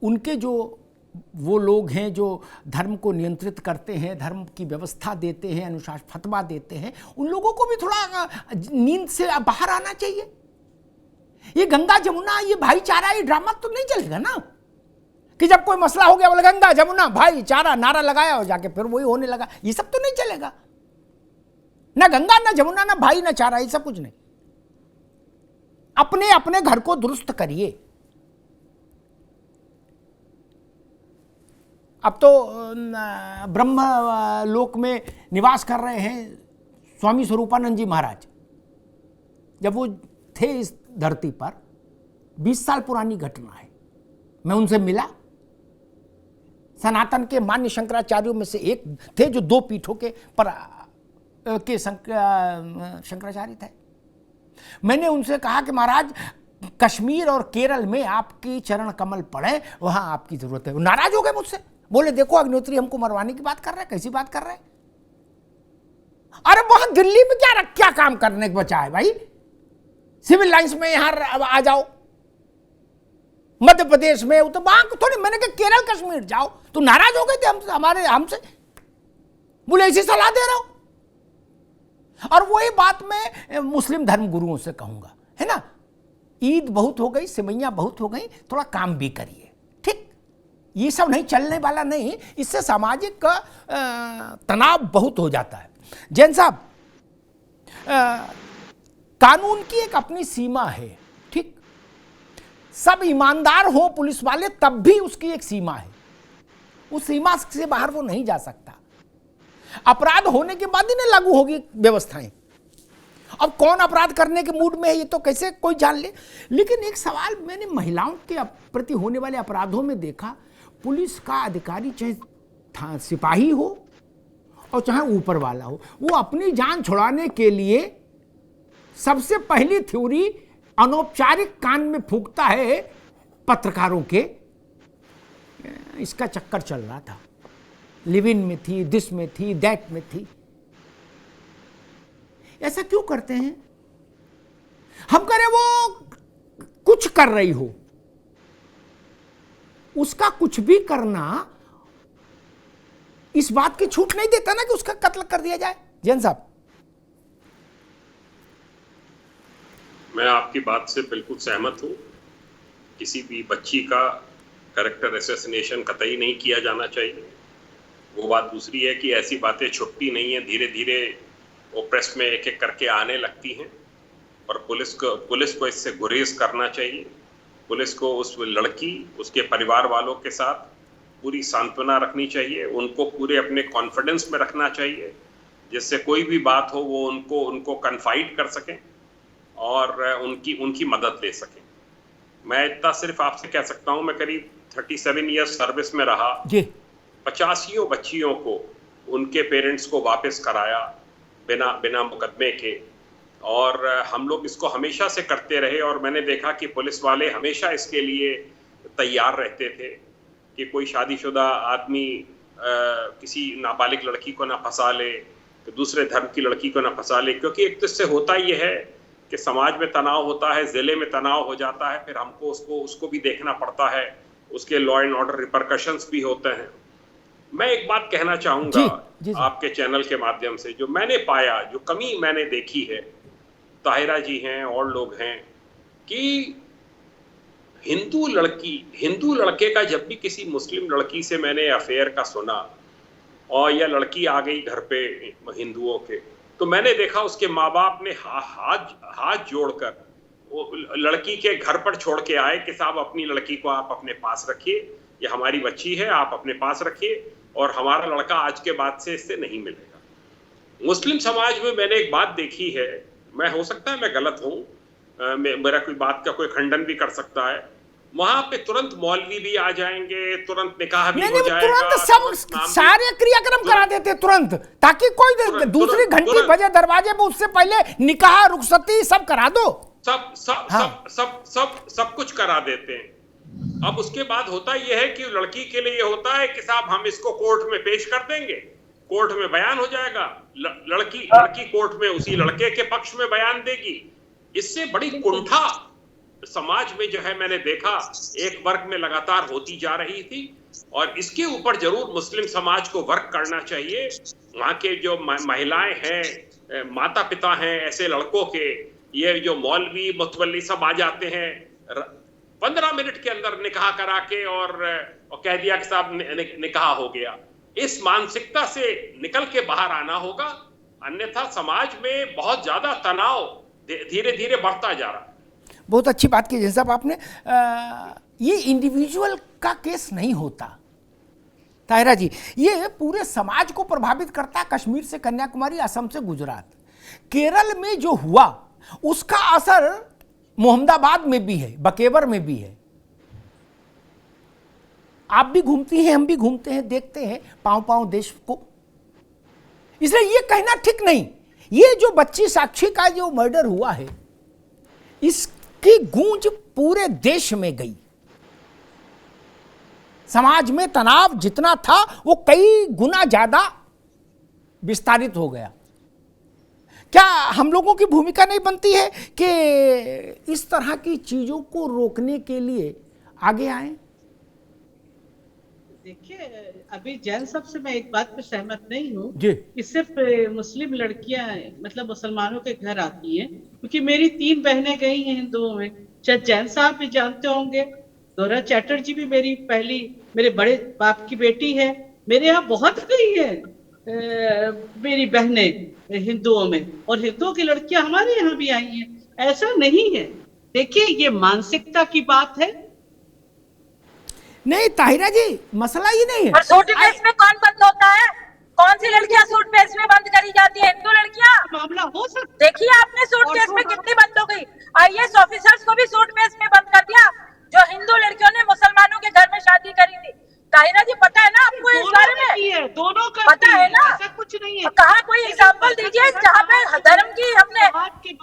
उनके जो वो लोग हैं जो धर्म को नियंत्रित करते हैं, धर्म की व्यवस्था देते हैं, अनुशासन फतवा देते हैं, उन लोगों को भी थोड़ा नींद से बाहर आना चाहिए। ये गंगा जमुना, ये भाईचारा, ये ड्रामा तो नहीं चलेगा ना कि जब कोई मसला हो गया बोले गंगा जमुना भाईचारा नारा लगाया और जाके फिर वही होने लगा। ये सब तो नहीं चलेगा। ना गंगा, ना जमुना, ना भाई, ना चारा, ये सब कुछ नहीं। अपने अपने घर को दुरुस्त करिए। अब तो ब्रह्म लोक में निवास कर रहे हैं स्वामी स्वरूपानंद जी महाराज। जब वो थे इस धरती पर, 20 साल पुरानी घटना है, मैं उनसे मिला। सनातन के मान्य शंकराचार्यों में से एक थे जो 2 पीठों के शंकराचार्य थे। मैंने उनसे कहा कि महाराज, कश्मीर और केरल में आपकी चरण कमल पड़े, वहां आपकी जरूरत है। वो नाराज हो गए मुझसे, बोले देखो अग्निहोत्री हमको मरवाने की बात कर रहे हैं, कैसी बात कर रहे हैं? अरे वहां दिल्ली में क्या काम करने को बचा है भाई? सिविल लाइंस में यहां आ जाओ, मध्य प्रदेश में, तो वहां थोड़ी। मैंने कहा केरल कश्मीर जाओ। तो नाराज हो गए थे हमसे, बोले ऐसी सलाह दे रहे हो। और वही बात मैं मुस्लिम धर्म गुरुओं से कहूंगा, है ना, ईद बहुत हो गई, सिमैयां बहुत हो गई, थोड़ा काम भी करिए। ठीक, ये सब नहीं, चलने वाला नहीं। इससे सामाजिक तनाव बहुत हो जाता है। जैन साहब, कानून की एक अपनी सीमा है। ठीक, सब ईमानदार हो पुलिस वाले, तब भी उसकी एक सीमा है। उस सीमा से बाहर वो नहीं जा सकता। अपराध होने के बाद ही ना लागू होगी व्यवस्थाएं। अब कौन अपराध करने के मूड में है ये तो कैसे कोई जान ले। लेकिन एक सवाल मैंने महिलाओं के प्रति होने वाले अपराधों में देखा, पुलिस का अधिकारी चाहे सिपाही हो और चाहे ऊपर वाला हो, वो अपनी जान छुड़ाने के लिए सबसे पहली थ्योरी अनौपचारिक कान में फूंकता है पत्रकारों के। इसका चक्कर चल रहा था, लिव इन में थी, दिस में थी, दैट में थी। ऐसा क्यों करते हैं? हम करें वो कुछ कर रही हो, उसका कुछ भी करना इस बात की छूट नहीं देता ना कि उसका कत्ल कर दिया जाए। जैन साहब, मैं आपकी बात से बिल्कुल सहमत हूं। किसी भी बच्ची का कैरेक्टर असैसिनेशन कतई नहीं किया जाना चाहिए। वो बात दूसरी है कि ऐसी बातें छुपती नहीं है, धीरे धीरे वो प्रेस में एक एक करके आने लगती हैं। और पुलिस को इससे गुरेज करना चाहिए। पुलिस को उस लड़की, उसके परिवार वालों के साथ पूरी सांत्वना रखनी चाहिए, उनको पूरे अपने कॉन्फिडेंस में रखना चाहिए, जिससे कोई भी बात हो वो उनको कन्फाइड कर सकें और उनकी मदद ले सकें। मैं इतना सिर्फ आपसे कह सकता हूं, मैं करीब 37 ईयर्स सर्विस में रहा। 85 बच्चियों को उनके पेरेंट्स को वापस कराया बिना मुकदमे के। और हम लोग इसको हमेशा से करते रहे। और मैंने देखा कि पुलिस वाले हमेशा इसके लिए तैयार रहते थे कि कोई शादीशुदा आदमी किसी नाबालिग लड़की को ना फंसा ले, तो दूसरे धर्म की लड़की को ना फंसा ले। क्योंकि एक तो इससे होता ये है कि समाज में तनाव होता है, जिले में तनाव हो जाता है, फिर हमको उसको भी देखना पड़ता है, उसके लॉ एंड ऑर्डर रिपरकशंस भी होते हैं। मैं एक बात कहना चाहूंगा आपके चैनल के माध्यम से, जो मैंने पाया, जो कमी मैंने देखी है, ताहिरा जी हैं और लोग हैं, कि हिंदू लड़के का जब भी किसी मुस्लिम लड़की से मैंने अफेयर का सुना और या लड़की आ गई घर पे हिंदुओं के, तो मैंने देखा उसके माँ बाप ने हाथ जोड़कर वो लड़की के घर पर छोड़ के आए कि साहब अपनी लड़की को आप अपने पास रखिए, ये हमारी बच्ची है, आप अपने पास रखिए और हमारा लड़का आज के बाद से इससे नहीं मिलेगा। मुस्लिम समाज में मैंने एक बात देखी है, मैं हो सकता है मैं गलत हूँ, मेरा कोई बात का कोई खंडन भी कर सकता है, वहां पे तुरंत मौलवी भी आ जाएंगे, तुरंत निकाह भी हो जाएगा, तुरंत सब सारे क्रियाक्रम करा देते तुरंत, ताकि कोई दूसरी घंटी बजे दरवाजे पे उससे पहले निकाह, रुखसती सब करा दो। सब कुछ करा देते हैं। अब उसके बाद होता यह है कि लड़की के लिए होता है कि साहब हम इसको कोर्ट में पेश कर देंगे, कोर्ट में बयान हो जाएगा, लड़की कोर्ट में उसी लड़के के पक्ष में बयान देगी। इससे बड़ी कुंठा समाज में जो है मैंने देखा एक वर्ग में लगातार होती जा रही थी, और इसके ऊपर जरूर मुस्लिम समाज को वर्क करना चाहिए। वहां के जो महिलाएं हैं, माता पिता हैं ऐसे लड़कों के, ये जो मौलवी मुतवल्ली सब आ जाते हैं, 15 मिनट के अंदर निकाह करा के और कह दिया कि साहब निकाह हो गया। इस मानसिकता से निकल के बाहर आना होगा, अन्यथा समाज में बहुत ज्यादा तनाव धीरे धीरे बढ़ता जा रहा है। बहुत अच्छी बात की जैन साहब आपने। ये इंडिविजुअल का केस नहीं होता ताहिरा जी, ये पूरे समाज को प्रभावित करता है। कश्मीर से कन्याकुमारी, असम से गुजरात, केरल में जो हुआ उसका असर मोहम्मदाबाद में भी है, बकेवर में भी है। आप भी घूमती हैं, हम भी घूमते हैं, देखते हैं पांव पांव देश को। इसलिए ये कहना ठीक नहीं। ये जो बच्ची साक्षी का जो मर्डर हुआ है, इसकी गूंज पूरे देश में गई। समाज में तनाव जितना था वो कई गुना ज्यादा विस्तारित हो गया। क्या हम लोगों की भूमिका नहीं बनती है कि इस तरह की चीजों को रोकने के लिए आगे आए? देखिए, अभी जैन साहब से मैं एक बात पे सहमत नहीं हूँ कि सिर्फ मुस्लिम लड़कियां मतलब मुसलमानों के घर आती हैं, क्योंकि मेरी 3 बहनें गई हैं हिंदुओं में। शायद जैन साहब भी जानते होंगे, दोहरा चैटर्जी भी मेरे बड़े बाप की बेटी है। मेरे यहाँ बहुत गई है मेरी बहनें हिंदुओं में, और हिंदुओं की लड़कियां हमारे यहाँ भी आई हैं। ऐसा नहीं है। देखिए, ये मानसिकता की बात है। नहीं ताहिरा जी, मसला ही नहीं है। और सूट ड्रेस में कौन बंद होता है? कौन सी लड़कियां सूट ड्रेस में बंद करी जाती है? हिंदू लड़कियां। मामला हो सकता। देखिए आपने सूट ड्रेस में कितनी बंद हो गई। आईएएस ऑफिसर्स को भी सूट ड्रेस में बंद कर दिया, जो हिंदू लड़कियों ने मुसलमानों के घर में शादी करी थी। ताहिरा जी, पता है ना आपको इस बारे में? दोनों का पता है ना? ऐसा कुछ नहीं है। कहाँ कोई एग्जाम्पल दीजिए जहाँ पे धर्म की हमने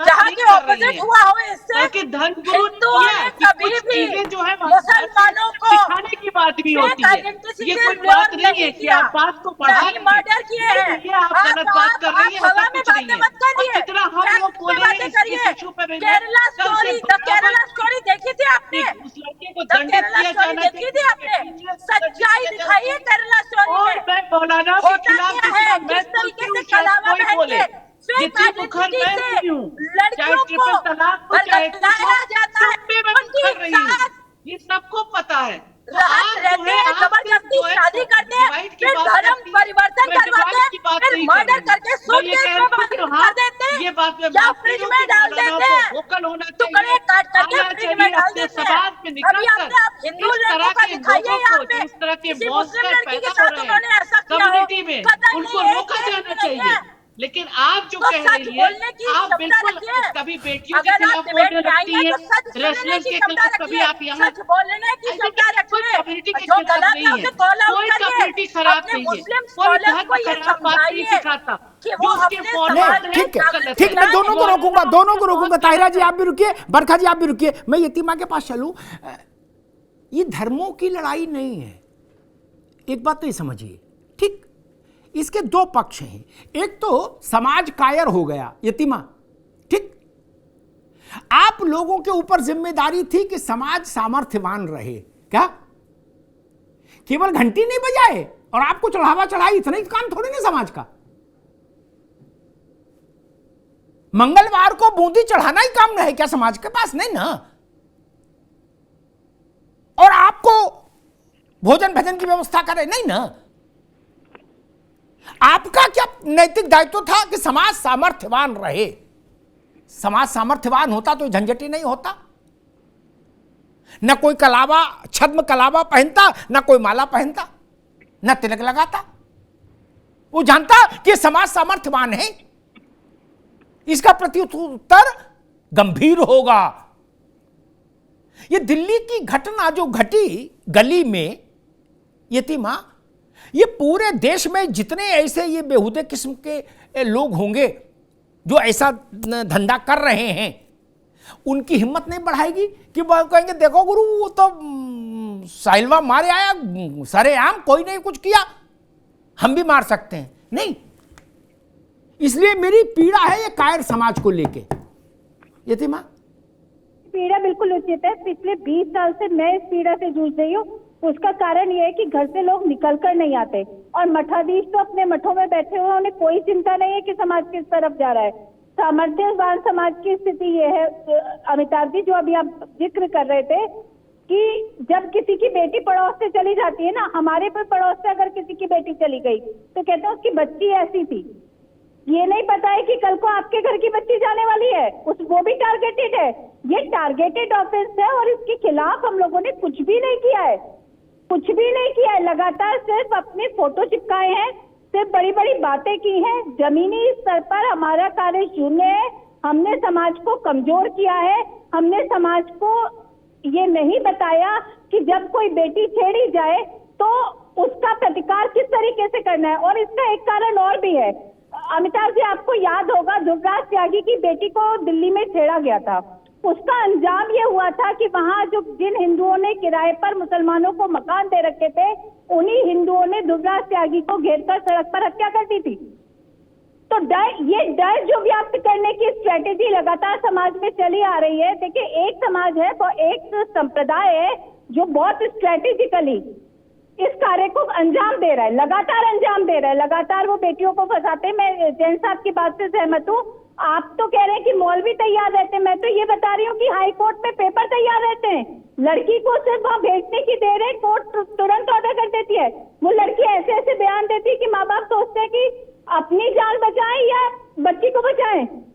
जहाँ के ऑपोजिट हुआ हो इससे। हिंदुओं ने कभी भी जो है मुसलमानों को सिखाने की बात भी होती है। ये कोई बात नहीं है कि आप बात को बढ़ा मर्डर किए हैं। ये आप गलत बात कर रही है। हवा में बातें मत करिए। जितना हम लोग बोले हैं इस इशू पे केरला स्टोरी देखी थी आपने? उस लड़के को केरला स्टोरी देखी थी आपने? सच्चाई दिखाई है केरला स्टोरी और में। मैं मौलाना के खिलाफ है किस तरीके से कलावा पहन के जितनी मुखर मैं भी हूँ, चाहे लड़कियों ट्रिपल तलाक हो चाहे कुछ हो, सब पे मैं मुखर रही हूँ। ये सबको पता है। राहत रहते हैं, जबरदस्ती शादी करते हैं, फिर धर्म परिवर्तन करवाते हैं, फिर मर्डर करके सूटकेस में बंद कर देते हैं, ये बात में या फ्रिज में डाल देते हैं, वोकल होना टुकड़े काट करके फ्रिज में डाल देते हैं। समाज में अभी आपने आप हिंदू लड़कों का दिखाइए यहाँ पे, इस तरह के किसी मौत मुस्लिम लड़की के पैदा हो साथ रहे उन्होंने ऐसा हैं किया हो, कम्युनिटी में, कतई उनको नहीं है, रोका एक जाना नहीं है। चाहिए। लेकिन आप जो तो कह सच रही है, बोलने की आप क्षमता बिल्कुल रखिए। कभी बेटियों के अगर आप खिलाफ डिबेट बोलने में आई लगती हैं है, तो सच सुनने रेसलर्स की के क्षमता खिलाफ कभी रखिए, आप यहाँ सच बोलने की क्षमता कोई रखिए। कम्युनिटी के जो खिलाफ गलत नहीं है है, उसे कॉल आउट कोई करिए। कम्युनिटी खराब अपने नहीं है, मुस्लिम कोई स्कॉलर्स धर्म को ये खराब बात नहीं समझाइए सिखाता कि जो वो उसके अपने फॉलो समाज नहीं, में ठीक है, जागृत ठीक, मैं दोनों को रोकूंगा, दोनों को रोकूंगा। ताहिरा जी आप भी रुकिए, बरखा जी आप भी रुकिए। मैं यतीमा के पास चलूं। ये धर्मों की लड़ाई नहीं है, एक बात तो ये समझिए। ठीक, इसके 2 पक्ष हैं। एक तो समाज कायर हो गया, यतीमा, ठीक। आप लोगों के ऊपर जिम्मेदारी थी कि समाज सामर्थ्यवान रहे। क्या केवल घंटी नहीं बजाए और आपको चढ़ावा चढ़ाई, इतना ही काम थोड़ी नहीं समाज का। मंगलवार को बूंदी चढ़ाना ही काम है क्या समाज के पास? नहीं ना। और आपको भोजन भजन की व्यवस्था करे? नहीं ना। आपका क्या नैतिक दायित्व था कि समाज सामर्थ्यवान रहे। समाज सामर्थ्यवान होता तो झंझट ही नहीं होता। न कोई कलावा, छद्म कलावा पहनता, न कोई माला पहनता, न तिलक लगाता। वो जानता कि समाज सामर्थ्यवान है, इसका प्रत्युत्तर गंभीर होगा। ये दिल्ली की घटना जो घटी गली में, यतीमा, ये पूरे देश में जितने ऐसे ये बेहुदे किस्म के लोग होंगे जो ऐसा धंधा कर रहे हैं, उनकी हिम्मत नहीं बढ़ाएगी कि वो कहेंगे देखो गुरु वो तो साहिलवा मारे आया सरेआम, कोई नहीं कुछ किया, हम भी मार सकते हैं। नहीं, इसलिए मेरी पीड़ा है ये कायर समाज को लेके। यतीमा, पीड़ा बिल्कुल उचित है। पिछले 20 साल से मैं इस पीड़ा से जूझ रही हूँ। उसका कारण ये है कि घर से लोग निकल कर नहीं आते और मठाधीश तो अपने मठों में बैठे हुए, उन्हें कोई चिंता नहीं है कि समाज किस तरफ जा रहा है। सामर्थ्यवान समाज की स्थिति ये है अमिताभ जी, जो अभी आप जिक्र कर रहे थे कि जब किसी की बेटी पड़ोस से चली जाती है ना, हमारे पर पड़ोस से अगर किसी की बेटी चली गई तो कहते हैं उसकी बच्ची ऐसी थी। ये नहीं पता है कि कल को आपके घर की बच्ची जाने वाली है, वो भी टारगेटेड है। ये टारगेटेड ऑफेंस है और इसके खिलाफ हम लोगों ने कुछ भी नहीं किया है, कुछ भी नहीं किया है। लगातार सिर्फ अपने फोटो चिपकाए हैं, सिर्फ बड़ी बड़ी बातें की हैं। जमीनी स्तर पर हमारा कार्य शून्य है। हमने समाज को कमजोर किया है। हमने समाज को ये नहीं बताया कि जब कोई बेटी छेड़ी जाए तो उसका प्रतिकार किस तरीके से करना है। और इसका एक कारण और भी है अमिताभ जी, आपको याद होगा ध्रुवराज त्यागी की बेटी को दिल्ली में छेड़ा गया था। उसका अंजाम ये हुआ था कि वहां जो जिन हिंदुओं ने किराए पर मुसलमानों को मकान दे रखे थे, उन्हीं हिंदुओं ने ध्रुवराज त्यागी को घेरकर सड़क पर हत्या कर दी थी। तो ये डर जो व्याप्त करने की स्ट्रेटेजी लगातार समाज में चली आ रही है। देखिए, एक समाज है, वो एक संप्रदाय है जो बहुत स्ट्रेटेजिकली इस कार्य को अंजाम दे रहा है, लगातार अंजाम दे रहा है, लगातार वो बेटियों को फंसाते हैं। मैं जैन साहब की बात से सहमत हूँ। आप तो कह रहे हैं कि मौलवी तैयार रहते हैं, मैं तो ये बता रही हूँ कि हाई कोर्ट में पेपर तैयार रहते हैं। लड़की को सिर्फ वहां भेजने की देर है, कोर्ट तुरंत ऑर्डर कर देती है। वो लड़की ऐसे ऐसे बयान देती है कि माँ बाप सोचते हैं कि अपनी जान बचाएं या बच्ची को बचाएं।